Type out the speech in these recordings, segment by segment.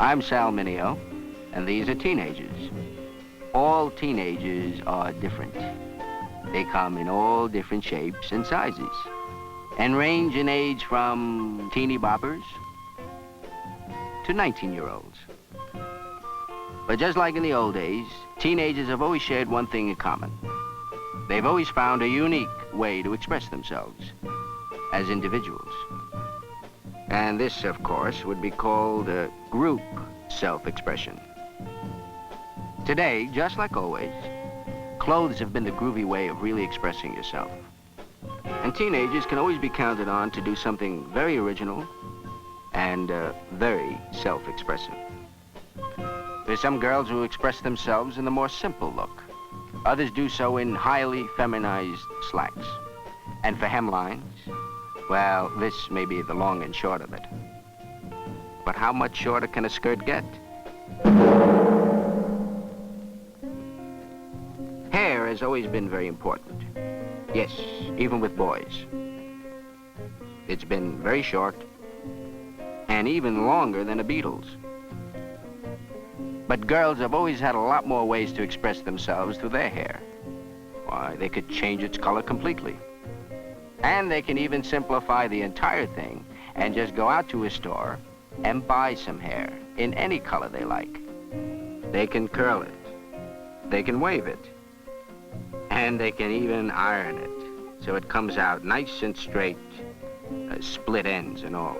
I'm Sal Mineo, and these are teenagers. All teenagers are different. They come in all different shapes and sizes, and range in age from teeny boppers to 19-year-olds. But just like in the old days, teenagers have always shared one thing in common. They've always found a unique way to express themselves as individuals. And this, of course, would be called group self-expression. Today, just like always, clothes have been the groovy way of really expressing yourself. And teenagers can always be counted on to do something very original and very self-expressive. There's some girls who express themselves in the more simple look. Others do so in highly feminized slacks. And for hemlines, well, this may be the long and short of it. But how much shorter can a skirt get? Hair has always been very important. Yes, even with boys. It's been very short and even longer than a Beatles. But girls have always had a lot more ways to express themselves through their hair. Why, they could change its color completely. And they can even simplify the entire thing and just go out to a store and buy some hair in any color they like. They can curl it, they can wave it, and they can even iron it so it comes out nice and straight, split ends and all.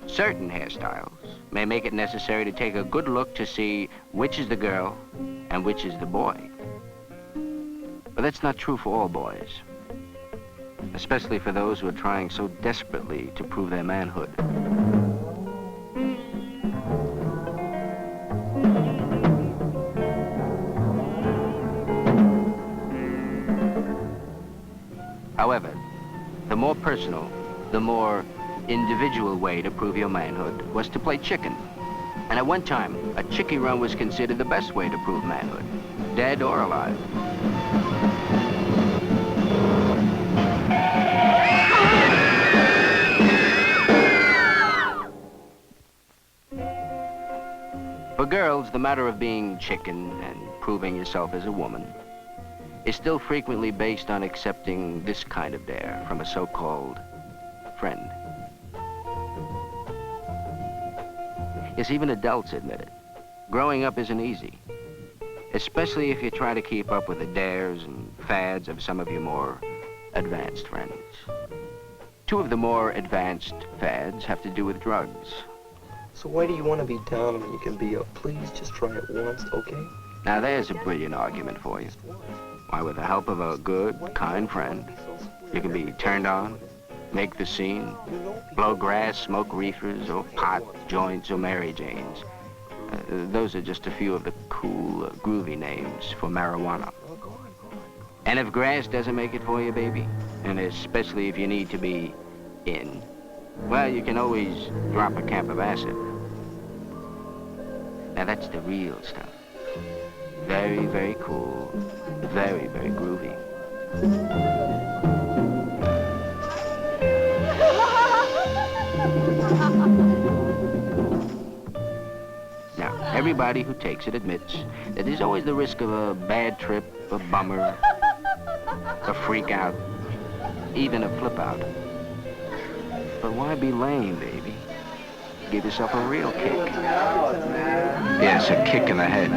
Certain hairstyles may make it necessary to take a good look to see which is the girl and which is the boy. But that's not true for all boys, especially for those who are trying so desperately to prove their manhood. However, the more personal, the more individual way to prove your manhood was to play chicken. And at one time, a chickie run was considered the best way to prove manhood, dead or alive. For girls, the matter of being chicken and proving yourself as a woman is still frequently based on accepting this kind of dare from a so-called friend. Yes, even adults admit it. Growing up isn't easy, especially if you try to keep up with the dares and fads of some of your more advanced friends. Two of the more advanced fads have to do with drugs. So why do you want to be down when you can be up? Please just try it once, okay? Now there's a brilliant argument for you. Why, with the help of a good, kind friend, you can be turned on, make the scene, blow grass, smoke reefers, or pot, joints, or Mary Janes. Those are just a few of the cool, groovy names for marijuana. And if grass doesn't make it for you, baby, and especially if you need to be in, well, you can always drop a camp of acid. Now that's the real stuff. Very, very cool, very, very groovy. Now, everybody who takes it admits that there's always the risk of a bad trip, a bummer, a freak out, even a flip out. But why be lame, baby? Give yourself a real kick. Yes, a kick in the head.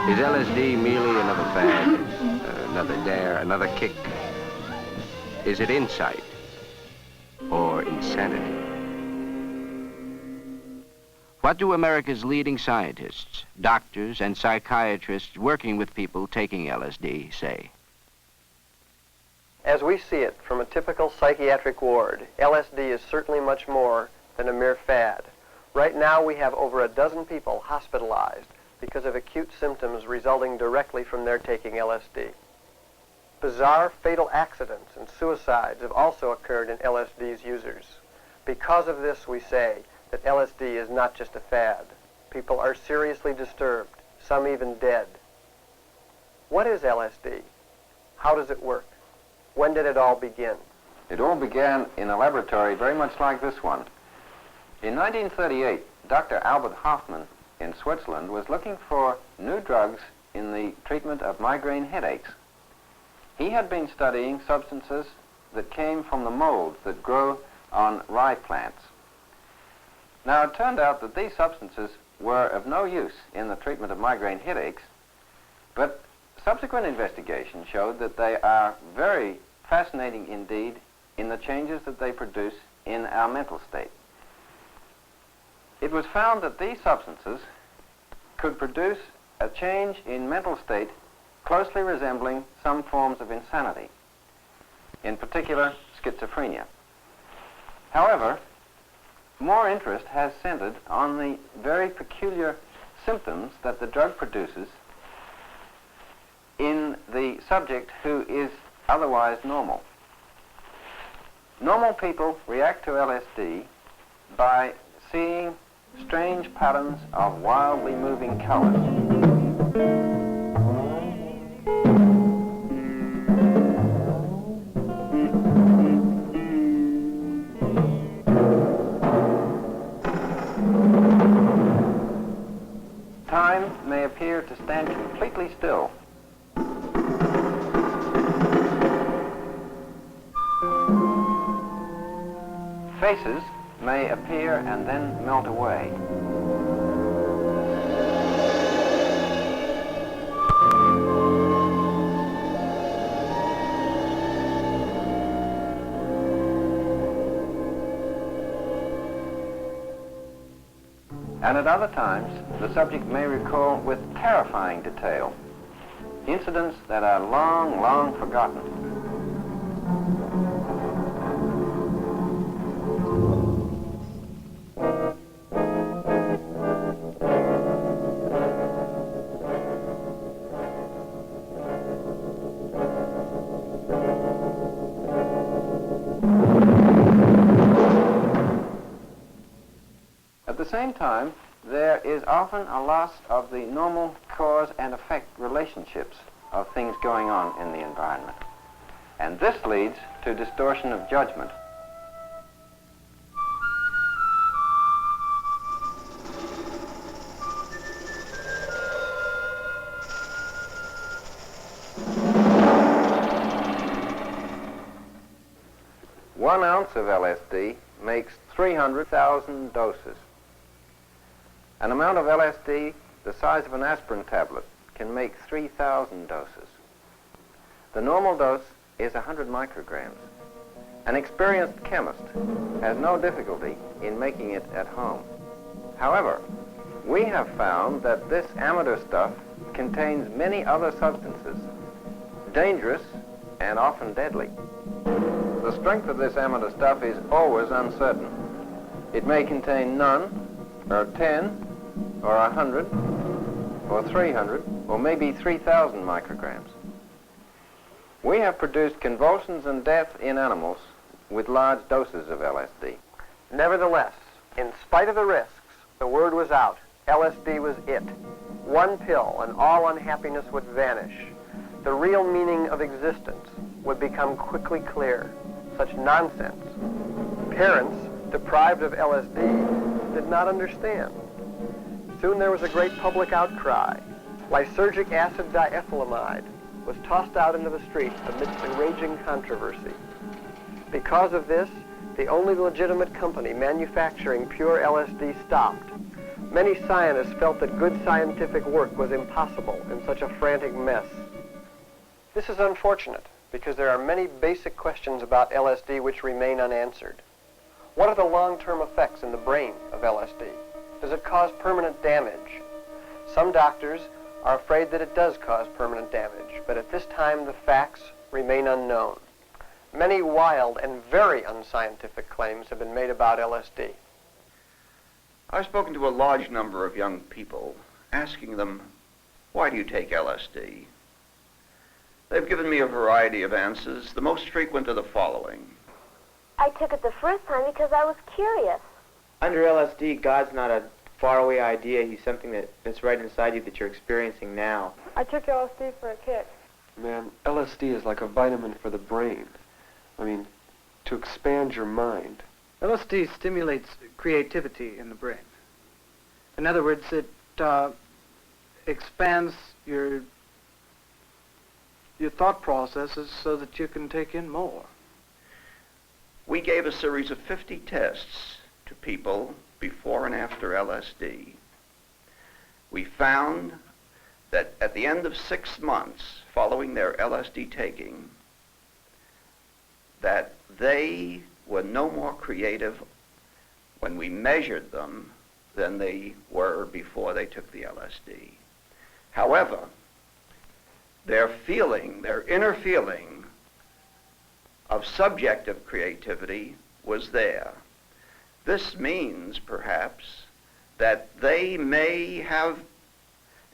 Is LSD merely another fad, another dare, another kick? Is it insight or insanity? What do America's leading scientists, doctors, and psychiatrists working with people taking LSD say? As we see it from a typical psychiatric ward, LSD is certainly much more than a mere fad. Right now we have over a dozen people hospitalized because of acute symptoms resulting directly from their taking LSD. Bizarre fatal accidents and suicides have also occurred in LSD's users. Because of this, we say that LSD is not just a fad. People are seriously disturbed, some even dead. What is LSD? How does it work? When did it all begin? It all began in a laboratory very much like this one. In 1938, Dr. Albert Hoffman in Switzerland was looking for new drugs in the treatment of migraine headaches. He had been studying substances that came from the molds that grow on rye plants. Now, it turned out that these substances were of no use in the treatment of migraine headaches, but subsequent investigation showed that they are very fascinating indeed in the changes that they produce in our mental state. It was found that these substances could produce a change in mental state closely resembling some forms of insanity, in particular schizophrenia. However, more interest has centered on the very peculiar symptoms that the drug produces in the subject who is otherwise normal. Normal people react to LSD by seeing strange patterns of wildly moving colors. Time may appear to stand completely still. Faces may appear and then melt away. And at other times, the subject may recall with terrifying detail incidents that are long, long forgotten. At the same time, there is often a loss of the normal cause and effect relationships of things going on in the environment. And this leads to distortion of judgment. One ounce of LSD makes 300,000 doses. An amount of LSD the size of an aspirin tablet can make 3,000 doses. The normal dose is 100 micrograms. An experienced chemist has no difficulty in making it at home. However, we have found that this amateur stuff contains many other substances, dangerous and often deadly. The strength of this amateur stuff is always uncertain. It may contain none, or 10, or 100, or 300, or maybe 3,000 micrograms. We have produced convulsions and death in animals with large doses of LSD. Nevertheless, in spite of the risks, the word was out. LSD was it. One pill and all unhappiness would vanish. The real meaning of existence would become quickly clear. Such nonsense. Parents, deprived of LSD, did not understand. Soon there was a great public outcry. Lysergic acid diethylamide was tossed out into the streets amidst a raging controversy. Because of this, the only legitimate company manufacturing pure LSD stopped. Many scientists felt that good scientific work was impossible in such a frantic mess. This is unfortunate because there are many basic questions about LSD which remain unanswered. What are the long-term effects in the brain of LSD? Does it cause permanent damage? Some doctors are afraid that it does cause permanent damage, but at this time the facts remain unknown. Many wild and very unscientific claims have been made about LSD. I've spoken to a large number of young people, asking them, why do you take LSD? They've given me a variety of answers. The most frequent are the following. I took it the first time because I was curious. Under LSD, God's not a faraway idea. He's something that's right inside you that you're experiencing now. I took LSD for a kick. Man, LSD is like a vitamin for the brain. I mean, to expand your mind. LSD stimulates creativity in the brain. In other words, it expands your thought processes so that you can take in more. We gave a series of 50 tests to people before and after LSD. We found that at the end of 6 months following their LSD taking, that they were no more creative when we measured them than they were before they took the LSD. However, their inner feeling of subjective creativity was there. This means, perhaps, that they may have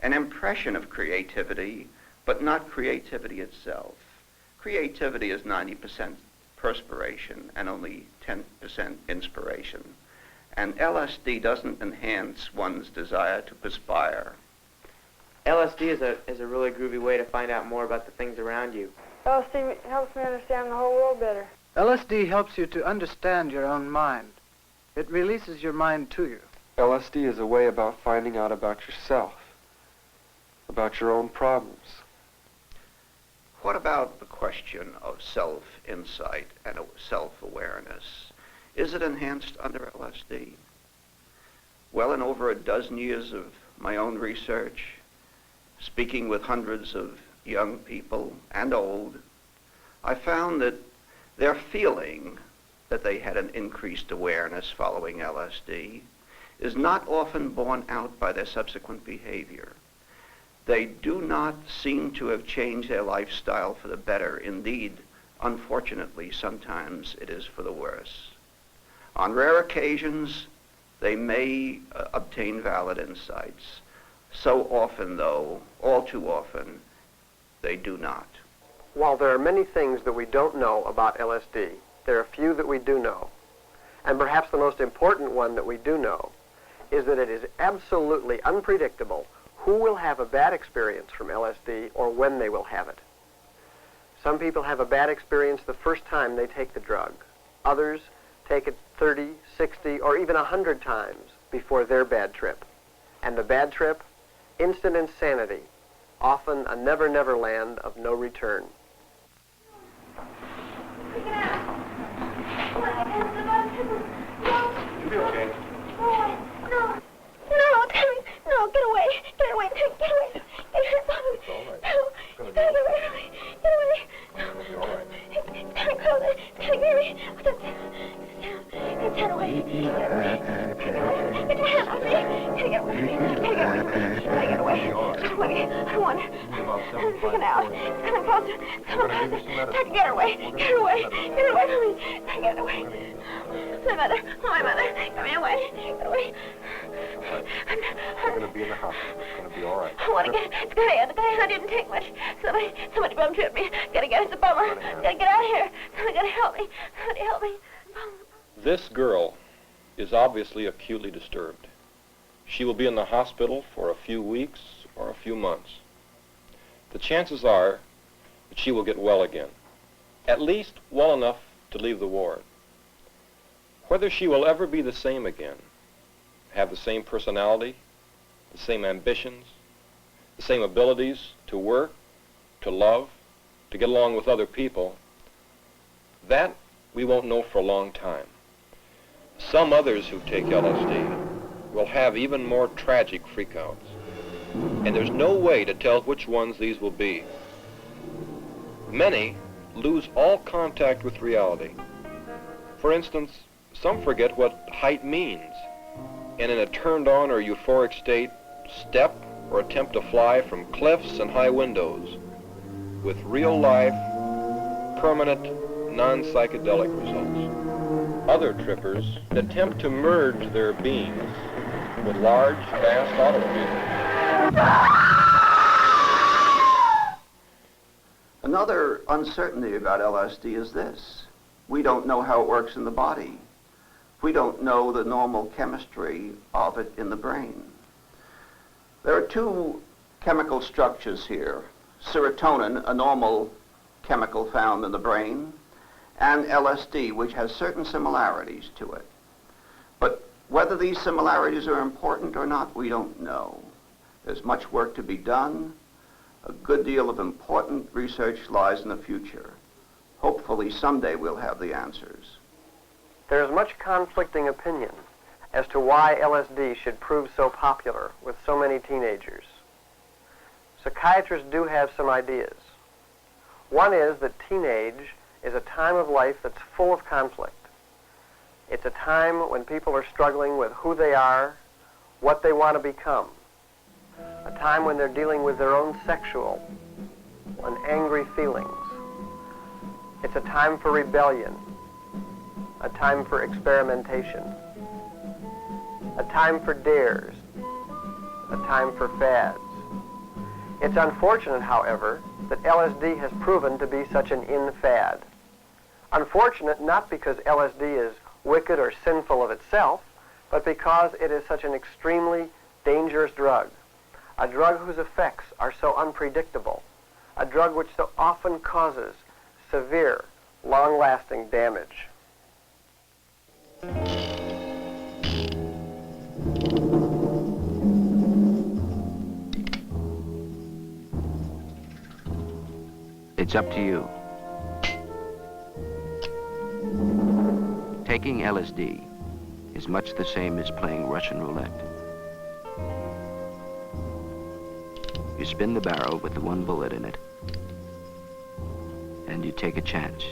an impression of creativity, but not creativity itself. Creativity is 90% perspiration and only 10% inspiration. And LSD doesn't enhance one's desire to perspire. LSD is a really groovy way to find out more about the things around you. LSD helps me understand the whole world better. LSD helps you to understand your own mind. It releases your mind to you. LSD is a way about finding out about yourself, about your own problems. What about the question of self-insight and self-awareness? Is it enhanced under LSD? Well, in over a dozen years of my own research, speaking with hundreds of young people and old, I found that their feeling that they had an increased awareness following LSD is not often borne out by their subsequent behavior. They do not seem to have changed their lifestyle for the better. Indeed, unfortunately, sometimes it is for the worse. On rare occasions, they may obtain valid insights. So often, though, all too often, they do not. While there are many things that we don't know about LSD, there are a few that we do know. And perhaps the most important one that we do know is that it is absolutely unpredictable who will have a bad experience from LSD or when they will have it. Some people have a bad experience the first time they take the drug. Others take it 30, 60, or even 100 times before their bad trip. And the bad trip? Instant insanity, often a never-never land of no return. You'll be okay. No, Timmy, no, get away, Timmy, get away. It's all right. No, you gotta get away from me. Get away. It'll be all right. It's kind of close. It's kind of creepy. It's down away. Get away. Get your hand off me. Gotta get away. Gotta get away. I don't want it. I'm freaking out. It's coming closer. Come on, get away. Get away. Get away from me. Get away. My mother. Get me away. Get away. We're going to be in the hospital. It's going to be all right. I want to get... The guy didn't take much. Somebody bum tripped me. Gotta get... It's a bummer. Gotta get out of here. Somebody gotta help me. Somebody help me. This girl is obviously acutely disturbed. She will be in the hospital for a few weeks or a few months. The chances are that she will get well again, at least well enough to leave the ward. Whether she will ever be the same again, have the same personality, the same ambitions, the same abilities to work, to love, to get along with other people, that we won't know for a long time. Some others who take LSD will have even more tragic freakouts, and there's no way to tell which ones these will be. Many lose all contact with reality. For instance, some forget what height means, and in a turned-on or euphoric state, step or attempt to fly from cliffs and high windows with real-life, permanent, non-psychedelic results. Other trippers attempt to merge their beings with large, fast automobiles. Another uncertainty about LSD is this. We don't know how it works in the body. We don't know the normal chemistry of it in the brain. There are two chemical structures here. Serotonin, a normal chemical found in the brain, and LSD, which has certain similarities to it. But whether these similarities are important or not, we don't know. There's much work to be done. A good deal of important research lies in the future. Hopefully someday we'll have the answers. There is much conflicting opinion as to why LSD should prove so popular with so many teenagers. Psychiatrists do have some ideas. One is that teenage is a time of life that's full of conflict. It's a time when people are struggling with who they are, what they want to become. A time when they're dealing with their own sexual and angry feelings. It's a time for rebellion, a time for experimentation, a time for dares, a time for fads. It's unfortunate, however, that LSD has proven to be such an in-fad. Unfortunate not because LSD is wicked or sinful of itself, but because it is such an extremely dangerous drug, a drug whose effects are so unpredictable, a drug which so often causes severe, long-lasting damage. It's up to you. Taking LSD is much the same as playing Russian roulette. You spin the barrel with the one bullet in it, and you take a chance.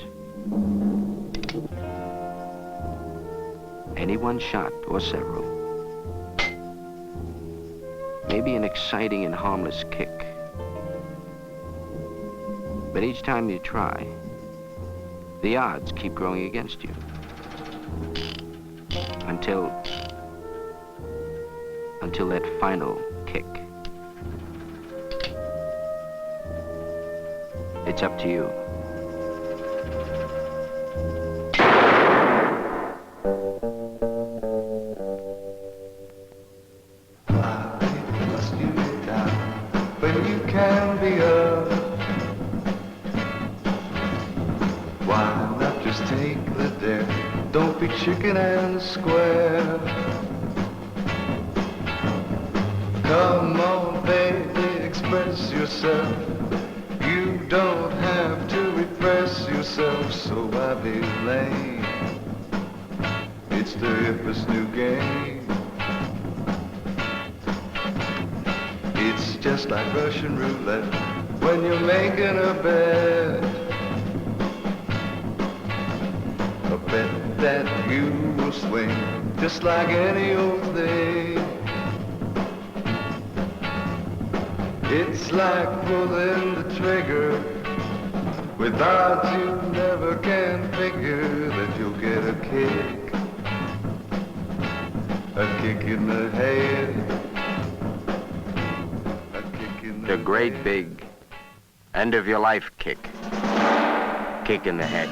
Any one shot or several. Maybe an exciting and harmless kick. But each time you try, the odds keep growing against you. Until that final kick. It's up to you. When you can be up, why not just take the dare? Don't be chicken and square. Come on, baby, express yourself. You don't have to repress yourself, so why be lame? It's the hippest new game. It's just like Russian roulette when you're making a bet. A bet that you will swing just like any old thing. It's like pulling the trigger. Without you never can figure that you'll get a kick. A kick in the head. A kick in the The great big end of your life kick. Kick in the head.